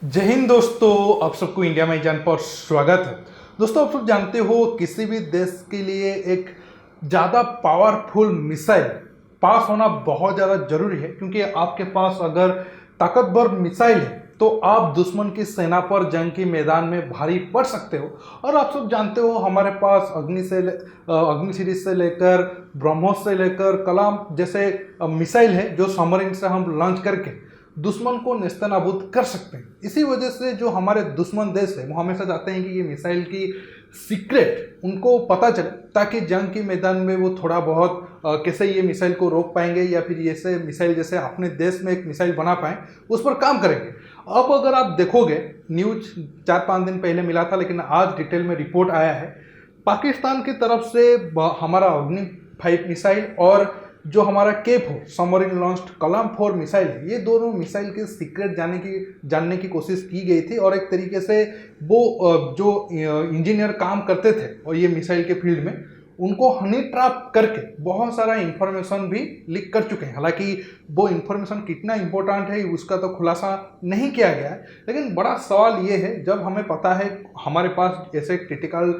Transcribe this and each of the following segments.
जय हिंद दोस्तों, आप सबको इंडिया में जान पर स्वागत है। दोस्तों, आप सब जानते हो किसी भी देश के लिए एक ज़्यादा पावरफुल मिसाइल पास होना बहुत ज़्यादा जरूरी है, क्योंकि आपके पास अगर ताकतवर मिसाइल है तो आप दुश्मन की सेना पर जंग के मैदान में भारी पड़ सकते हो। और आप सब जानते हो हमारे पास अग्नि सीरीज से लेकर ब्रह्मोस से लेकर कलाम जैसे मिसाइल है जो सबमरीन से हम लॉन्च करके दुश्मन को नेस्तनाबूद कर सकते हैं। इसी वजह से जो हमारे दुश्मन देश है वो हमेशा चाहते हैं कि ये मिसाइल की सीक्रेट उनको पता चले, ताकि जंग के मैदान में वो थोड़ा बहुत कैसे ये मिसाइल को रोक पाएंगे या फिर ऐसे मिसाइल जैसे अपने देश में एक मिसाइल बना पाएं उस पर काम करेंगे। अब अगर आप देखोगे, न्यूज 4-5 दिन पहले मिला था लेकिन आज डिटेल में रिपोर्ट आया है, पाकिस्तान की तरफ से हमारा अग्नि 5 मिसाइल और जो हमारा केप हो सबमरीन लॉन्च्ड कलाम 4 मिसाइल है, ये दोनों मिसाइल के सीक्रेट जानने की कोशिश की गई थी। और एक तरीके से वो जो इंजीनियर काम करते थे और ये मिसाइल के फील्ड में, उनको हनी ट्रैप करके बहुत सारा इंफॉर्मेशन भी लीक कर चुके हैं। हालांकि वो इंफॉर्मेशन कितना इंपॉर्टेंट है उसका तो खुलासा नहीं किया गया है, लेकिन बड़ा सवाल ये है, जब हमें पता है हमारे पास ऐसे क्रिटिकल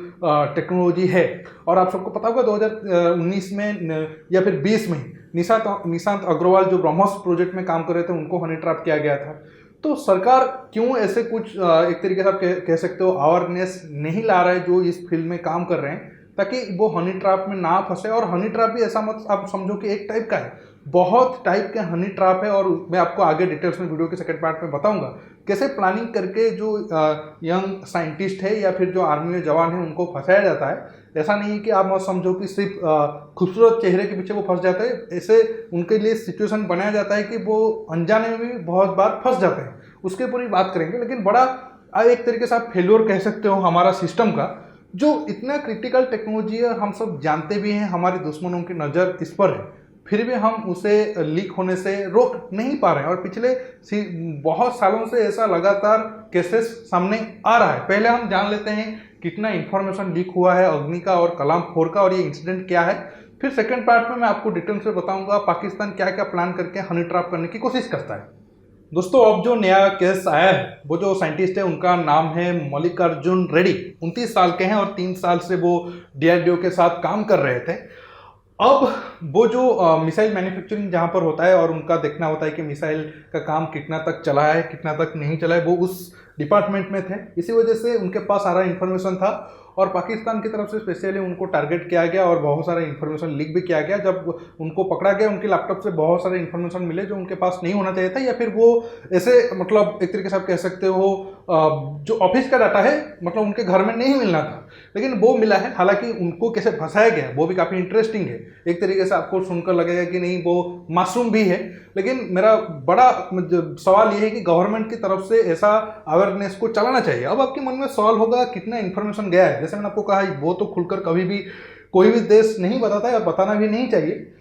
टेक्नोलॉजी है, और आप सबको पता होगा 2019 में या फिर 20 में निशांत अग्रवाल जो ब्रह्मोस प्रोजेक्ट में काम कर रहे थे उनको हनी ट्रैप किया गया था। तो सरकार क्यों ऐसे कुछ एक तरीके से आप कह सकते हो अवेयरनेस नहीं ला रहा है जो इस फील्ड में काम कर रहे हैं, ताकि वो हनी ट्रैप में ना फंसे। और हनी ट्रैप भी ऐसा मत आप समझो कि एक टाइप का है, बहुत टाइप के हनी ट्रैप है। और मैं आपको आगे डिटेल्स में वीडियो के सेकंड पार्ट में बताऊंगा कैसे प्लानिंग करके जो यंग साइंटिस्ट है या फिर जो आर्मी में जवान है उनको फंसाया जाता है। ऐसा नहीं है कि आप मत समझो कि सिर्फ खूबसूरत चेहरे के पीछे वो फंस जाते हैं, ऐसे उनके लिए सिचुएशन बनाया जाता है कि वो अनजाने में भी बहुत बार फंस जाते हैं। उसके पूरी बात करेंगे, लेकिन बड़ा एक तरीके से आप फेल्योर कह सकते हो हमारा सिस्टम का, जो इतना क्रिटिकल टेक्नोलॉजी है, हम सब जानते भी हैं, हमारे दुश्मनों की नज़र इस पर है, फिर भी हम उसे लीक होने से रोक नहीं पा रहे हैं। और पिछले बहुत सालों से ऐसा लगातार केसेस सामने आ रहा है। पहले हम जान लेते हैं कितना इंफॉर्मेशन लीक हुआ है अग्नि का और कलाम 4 का, और ये इंसिडेंट क्या है। फिर सेकेंड पार्ट में मैं आपको डिटेल से बताऊंगा पाकिस्तान क्या क्या प्लान करके हनी ट्रैप करने की कोशिश करता है। दोस्तों, अब जो नया केस आया है, वो जो साइंटिस्ट है उनका नाम है मल्लिकार्जुन रेड्डी। 29 साल के हैं और 3 साल से वो DRDO के साथ काम कर रहे थे। अब वो जो मिसाइल मैन्युफैक्चरिंग जहाँ पर होता है और उनका देखना होता है कि मिसाइल का काम कितना तक चला है कितना तक नहीं चला है, वो उस डिपार्टमेंट में थे। इसी वजह से उनके पास सारा इन्फॉर्मेशन था और पाकिस्तान की तरफ से स्पेशली उनको टारगेट किया गया और बहुत सारा इन्फॉर्मेशन लीक भी किया गया। जब उनको पकड़ा गया, उनके लैपटॉप से बहुत सारे इन्फॉर्मेशन मिले जो उनके पास नहीं होना चाहिए था, या फिर वो ऐसे मतलब एक तरीके से आप कह सकते हो जो ऑफिस का डाटा है, मतलब उनके घर में नहीं मिलना था, लेकिन वो मिला है। हालांकि उनको कैसे फंसाया गया वो भी काफ़ी इंटरेस्टिंग है। एक तरीके से आपको सुनकर लगेगा कि नहीं वो मासूम भी है, लेकिन मेरा बड़ा सवाल ये है कि गवर्नमेंट की तरफ से ऐसा अवेयरनेस को चलाना चाहिए। अब आपके मन में सवाल होगा कितना इन्फॉर्मेशन गया है। जैसे मैंने आपको कहा, वो तो खुलकर कभी भी कोई भी देश नहीं बताता है और बताना भी नहीं चाहिए।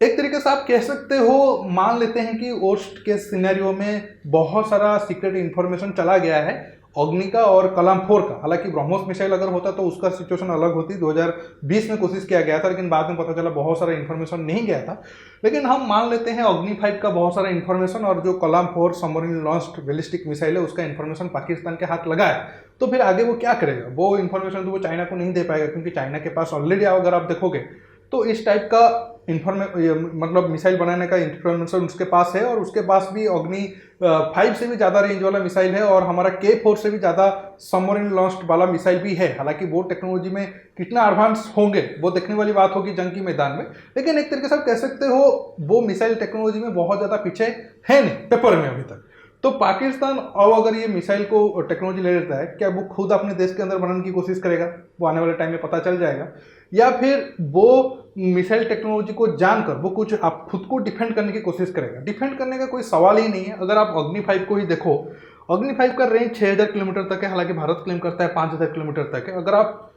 एक तरीके से आप कह सकते हो, मान लेते हैं कि वर्स्ट केस सिनेरियो में बहुत सारा सीक्रेट इन्फॉर्मेशन चला गया है अग्नि का और कलाम 4 का। हालांकि ब्रह्मोस मिसाइल अगर होता तो उसका सिचुएशन अलग होती, 2020 में कोशिश किया गया था, लेकिन बाद में पता चला बहुत सारा इन्फॉर्मेशन नहीं गया था। लेकिन हम मान लेते हैं अग्नि 5 का बहुत सारा इन्फॉर्मेशन और जो कलाम 4 सबमरीन लॉन्च्ड बैलिस्टिक मिसाइल है उसका इन्फॉर्मेशन पाकिस्तान के हाथ लगा है। तो फिर आगे वो क्या करेगा? वो इन्फॉर्मेशन तो वो चाइना को नहीं दे पाएगा, क्योंकि चाइना के पास ऑलरेडी अगर आप देखोगे तो इस टाइप का मतलब मिसाइल बनाने का इंफॉर्मेशन उसके पास है। और उसके पास भी अग्नि 5 से भी ज़्यादा रेंज वाला मिसाइल है और हमारा K4 से भी ज़्यादा सबमरीन लॉन्च्ड वाला मिसाइल भी है। हालांकि वो टेक्नोलॉजी में कितना एडवांस होंगे वो देखने वाली बात होगी जंग के मैदान में, लेकिन एक तरीके से आप कह सकते हो वो मिसाइल टेक्नोलॉजी में बहुत ज़्यादा पीछे है नहीं पेपर में अभी तक। तो पाकिस्तान अब अगर ये मिसाइल को टेक्नोलॉजी ले लेता है, क्या वो खुद अपने देश के अंदर बनाने की कोशिश करेगा? वो आने वाले टाइम में पता चल जाएगा। या फिर वो मिसाइल टेक्नोलॉजी को जानकर वो कुछ आप खुद को डिफेंड करने की कोशिश करेगा? डिफेंड करने का कोई सवाल ही नहीं है। अगर आप अग्नि 5 को ही देखो, अग्नि 5 का रेंज 6000 किलोमीटर तक है। हालांकि भारत क्लेम करता है 5000 किलोमीटर तक है। अगर आप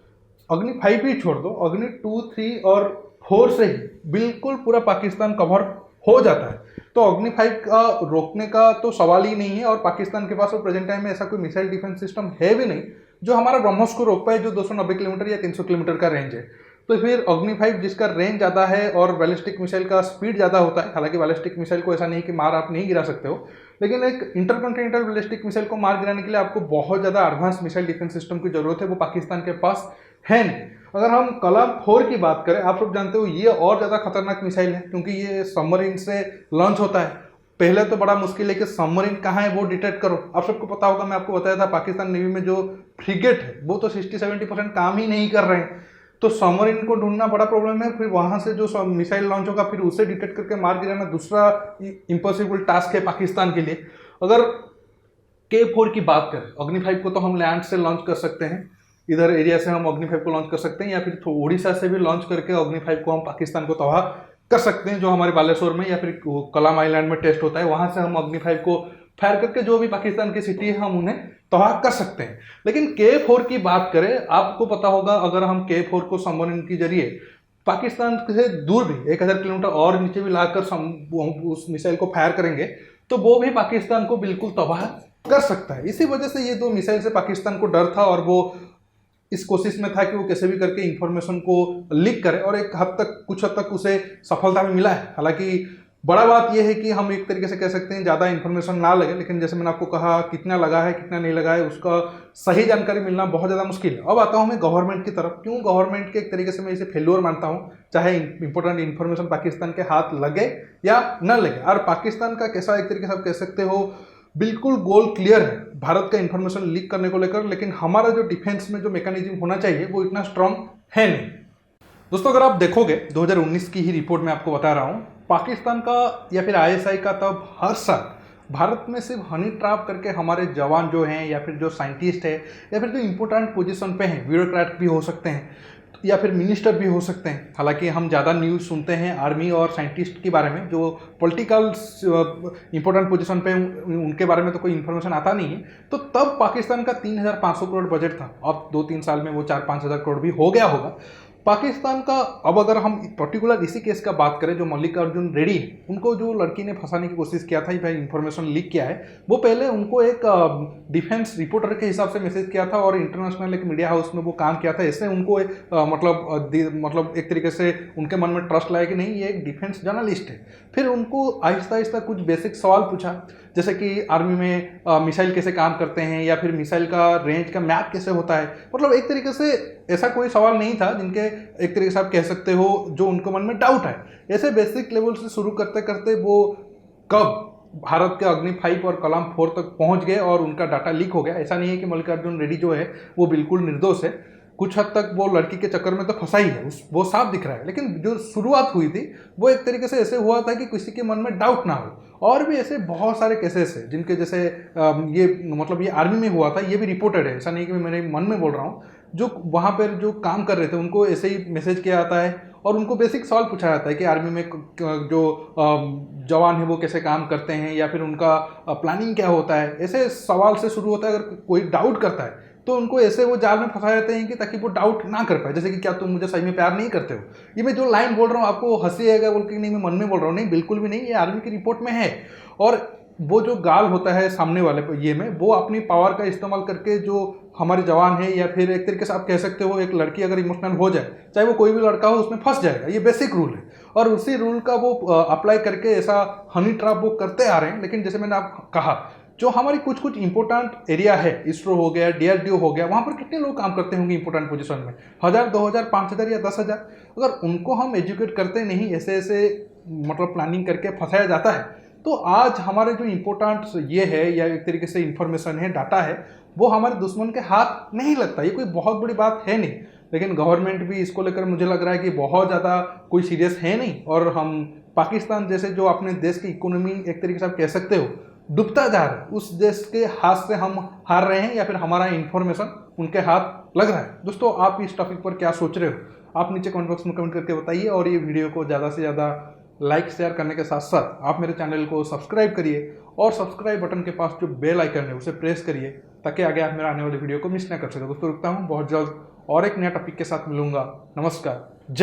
अग्नि 5 ही छोड़ दो, अग्नि 2, 3 और 4 से ही बिल्कुल पूरा पाकिस्तान कवर हो जाता है। तो अग्नि 5 का रोकने का तो सवाल ही नहीं है। और पाकिस्तान के पास प्रेजेंट टाइम में ऐसा कोई मिसाइल डिफेंस सिस्टम है भी नहीं जो हमारा ब्रह्मोस को रोक पाए, जो 290 किलोमीटर या 300 किलोमीटर का रेंज है। तो फिर अग्नि 5 जिसका रेंज ज़्यादा है और बैलिस्टिक मिसाइल का स्पीड ज़्यादा होता है, हालांकि बैलिस्टिक मिसाइल को ऐसा नहीं कि मार आप नहीं गिरा सकते हो, लेकिन एक इंटरकॉन्टिनेंटल बैलिस्टिक मिसाइल को मार गिराने के लिए आपको बहुत ज़्यादा एडवांस मिसाइल डिफेंस सिस्टम की जरूरत है, वो पाकिस्तान के पास है नहीं। अगर हम कलाम 4 की बात करें, आप सब जानते हो ये और ज़्यादा खतरनाक मिसाइल है क्योंकि ये सबमरीन से लॉन्च होता है। पहले तो बड़ा मुश्किल है कि सबमरीन कहाँ है वो डिटेक्ट करो। आप सबको पता होगा, मैं आपको बताया था पाकिस्तान नेवी में जो फ्रिगेट है वो तो 60-70% काम ही नहीं कर रहे हैं, तो सबमरीन को ढूंढना बड़ा प्रॉब्लम है। फिर वहां से जो मिसाइल लॉन्च होगा फिर उसे डिटेक्ट करके मार गिराना दूसरा इम्पॉसिबल टास्क है पाकिस्तान के लिए। अगर K4 की बात करें, अग्नि 5 को तो हम लैंड से लॉन्च कर सकते हैं, इधर एरिया से हम अग्नि 5 को लॉन्च कर सकते हैं, या फिर उड़ीसा से भी लॉन्च करके अग्नि 5 को हम पाकिस्तान को तबाह कर सकते हैं, जो हमारे बालेश्वर में या फिर कलाम आइलैंड में टेस्ट होता है, वहां से हम अग्नि 5 को फायर करके जो भी पाकिस्तान की सिटी है हम उन्हें तबाह कर सकते हैं। लेकिन K4 की बात करें, आपको पता होगा अगर हम K4 को सबमरीन के जरिए पाकिस्तान से दूर भी 1000 किलोमीटर और नीचे भी लाकर उस मिसाइल को फायर करेंगे तो वो भी पाकिस्तान को बिल्कुल तबाह कर सकता है। इसी वजह से ये दो मिसाइल से पाकिस्तान को डर था और वो इस कोशिश में था कि वो कैसे भी करके इंफॉर्मेशन को लीक करे, और एक हद तक कुछ हद तक उसे सफलता भी मिला है। हालांकि बड़ा बात यह है कि हम एक तरीके से कह सकते हैं ज़्यादा इन्फॉर्मेशन ना लगे, लेकिन जैसे मैंने आपको कहा कितना लगा है कितना नहीं लगा है उसका सही जानकारी मिलना बहुत ज़्यादा मुश्किल है। अब आता हूँ मैं गवर्नमेंट की तरफ। क्यों गवर्नमेंट के एक तरीके से मैं इसे फेल्योर मानता हूँ, चाहे इंपॉर्टेंट इन्फॉर्मेशन पाकिस्तान के हाथ लगे या न लगे। और पाकिस्तान का कैसा एक तरीके से आप कह सकते हो बिल्कुल गोल क्लियर है भारत का इंफॉर्मेशन लीक करने को लेकर, लेकिन हमारा जो डिफेंस में जो मैकेनिज्म होना चाहिए वो इतना स्ट्रांग है नहीं। दोस्तों अगर आप देखोगे 2019 की ही रिपोर्ट में आपको बता रहा हूँ, पाकिस्तान का या फिर ISI का तब हर साल भारत में सिर्फ हनी ट्रैप करके हमारे जवान जो हैं या फिर जो साइंटिस्ट है या फिर जो इंपॉर्टेंट पोजीशन पे हैं, ब्यूरोक्रेट भी हो सकते हैं या फिर मिनिस्टर भी हो सकते हैं। हालांकि हम ज़्यादा न्यूज़ सुनते हैं आर्मी और साइंटिस्ट के बारे में, जो पॉलिटिकल इंपॉर्टेंट पोजीशन पे उनके बारे में तो कोई इन्फॉर्मेशन आता नहीं है। तो तब पाकिस्तान का 3500 करोड़ बजट था, अब 2-3 साल में वो 4-5 हज़ार करोड़ भी हो गया होगा पाकिस्तान का। अब अगर हम पर्टिकुलर इसी केस का बात करें, जो मल्लिकार्जुन रेड्डी है, उनको जो लड़की ने फंसाने की कोशिश किया था, भाई इंफॉर्मेशन लीक किया है, वो पहले उनको एक डिफेंस रिपोर्टर के हिसाब से मैसेज किया था और इंटरनेशनल एक मीडिया हाउस में वो काम किया था। इससे उनको मतलब एक तरीके से उनके मन में ट्रस्ट लाया कि नहीं ये एक डिफेंस जर्नलिस्ट है। फिर उनको आहिस्ता आहिस्ता कुछ बेसिक सवाल पूछा, जैसे कि आर्मी में मिसाइल कैसे काम करते हैं या फिर मिसाइल का रेंज का मैप कैसे होता है। मतलब एक तरीके से ऐसा कोई सवाल नहीं था जिनके एक तरीके से आप कह सकते हो जो उनको मन में डाउट है। ऐसे बेसिक लेवल से शुरू करते करते वो कब भारत के अग्नि 5 और कलाम 4 तक पहुंच गए और उनका डाटा लीक हो गया। ऐसा नहीं है कि मल्लिकार्जुन रेड्डी जो है वो बिल्कुल निर्दोष है, कुछ हद तक वो लड़की के चक्कर में तो फंसा ही है, वो साफ दिख रहा है। लेकिन जो शुरुआत हुई थी वो एक तरीके से ऐसे हुआ था कि किसी के मन में डाउट ना हो। और भी ऐसे बहुत सारे केसेस हैं जिनके जैसे ये आर्मी में हुआ था, ये भी रिपोर्टेड है, ऐसा नहीं कि मैं मेरे मन में बोल रहा हूँ। जो वहाँ पर जो काम कर रहे थे उनको ऐसे ही मैसेज किया जाता है और उनको बेसिक सवाल पूछा जाता है कि आर्मी में जो जवान है वो कैसे काम करते हैं या फिर उनका प्लानिंग क्या होता है। ऐसे सवाल से शुरू होता है। अगर कोई डाउट करता है तो उनको ऐसे वो जाल में फंसा जाते हैं कि ताकि वो डाउट ना कर पाए, जैसे कि क्या तुम मुझे सही में प्यार नहीं करते हो। ये मैं जो लाइन बोल रहा हूँ आपको हंसी आएगा बोल के नहीं, मैं मन में बोल रहा हूँ, नहीं बिल्कुल भी नहीं, ये आर्मी की रिपोर्ट में है। और वो जो गाल होता है सामने वाले ये में, वो अपनी पावर का इस्तेमाल करके जो हमारे जवान है या फिर एक तरीके से आप कह सकते हो एक लड़की अगर इमोशनल हो जाए, चाहे वो कोई भी लड़का हो, उसमें फंस जाएगा। ये बेसिक रूल है और उसी रूल का वो अप्लाई करके ऐसा हनी ट्रैप वो करते आ रहे हैं। लेकिन जैसे मैंने आप कहा, जो हमारी कुछ कुछ इंपॉर्टेंट एरिया है, इसरो हो गया, DRDO हो गया, वहाँ पर कितने लोग काम करते होंगे इंपॉर्टेंट पोजीशन में, 1000, 2000, 5000 या 10,000। अगर उनको हम एजुकेट करते नहीं, ऐसे ऐसे मतलब प्लानिंग करके फंसाया जाता है, तो आज हमारे जो इम्पोर्टेंट ये है या एक तरीके से इंफॉर्मेशन है, डाटा है, वो हमारे दुश्मन के हाथ नहीं लगता। ये कोई बहुत बड़ी बात है नहीं। लेकिन गवर्नमेंट भी इसको लेकर मुझे लग रहा है कि बहुत ज़्यादा कोई सीरियस है नहीं, और हम पाकिस्तान जैसे जो अपने देश की इकोनॉमी एक तरीके से आप कह सकते हो डूबता जा रहा है, उस देश के हाथ से हम हार रहे हैं या फिर हमारा इंफॉर्मेशन उनके हाथ लग रहा है। दोस्तों आप इस टॉपिक पर क्या सोच रहे हो, आप नीचे कमेंट बॉक्स में कमेंट करके बताइए। और ये वीडियो को ज़्यादा से ज़्यादा लाइक शेयर करने के साथ साथ आप मेरे चैनल को सब्सक्राइब करिए और सब्सक्राइब बटन के पास जो बेल आइकन है उसे प्रेस करिए, ताकि आगे आप मेरे आने वाली वीडियो को मिस ना कर सके। दोस्तों रुकता हूँ, बहुत जल्द और एक नया टॉपिक के साथ मिलूंगा। नमस्कार, जय।